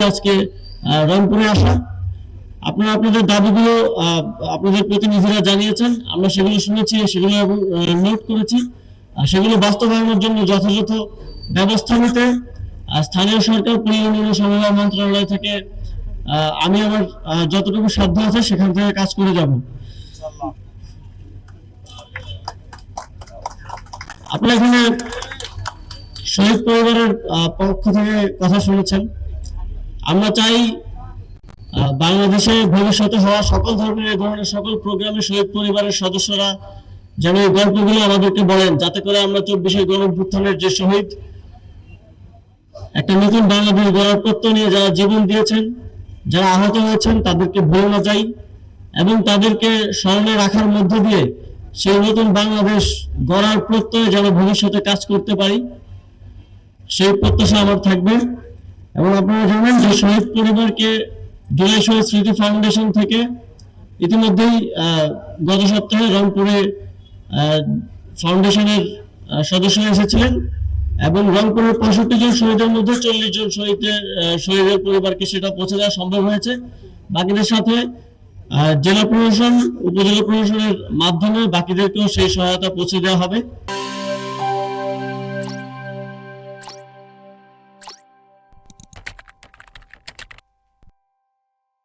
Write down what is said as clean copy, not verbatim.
আজকে রংপুরে আসা, আপনারা আপনাদের দাবিগুলো আপনাদের প্রতিনিধিরা জানিয়েছেন, আমরা সেগুলো শুনেছি, সেগুলো নোট করেছি। সেগুলো বাস্তবায়নের জন্য যথাযথ ব্যবস্থা নিতে স্থানীয় সরকার পরিবহন ও সমবায় মন্ত্রণালয় থেকে আমি আমার যতটুকু সাধ্য আছে সেখান থেকে কাজ করে যাব। আপনারা এখানে শহীদ পরিবারের পক্ষ থেকে কথা শুনেছেন। আমরা চাই বাংলাদেশে ভবিষ্যতে হওয়া সকল ধরনের সকল প্রোগ্রামে শহীদ পরিবারের সদস্যরা যেন এই গল্পগুলো আমাদেরকে বলেন, যাতে করে আমরা 24 গণঅভ্যুত্থানের যে শহীদ, একটা নতুন বাংলাদেশ গড়ার প্রত্যয় নিয়ে যারা জীবন দিয়েছেন, যারা আহত হয়েছেন, তাদেরকে ভুলে না যাই এবং তাদেরকে স্মরণে রাখার মধ্য দিয়ে সেই নতুন বাংলাদেশ গড়ার প্রত্যয়ে যেন ভবিষ্যতে কাজ করতে পারি, সেই প্রত্যাশা আমার থাকবে। এবং আপনারা জানেন যে শহীদ পরিবারকে জুলাই শহীদ স্মৃতি ফাউন্ডেশন থেকে ইতিমধ্যেই গত সপ্তাহে রংপুরে ফাউন্ডেশনের সদস্যরা এসেছিলেন এবং রংপুরের 65 জন শহীদের মধ্যে 40 জন শহীদের পরিবারকে সেটা পৌঁছে দেওয়া সম্ভব হয়েছে। বাকিদের সাথে জেলা প্রশাসন, উপজেলা প্রশাসনের মাধ্যমে বাকিদেরকেও সেই সহায়তা পৌঁছে দেওয়া হবে।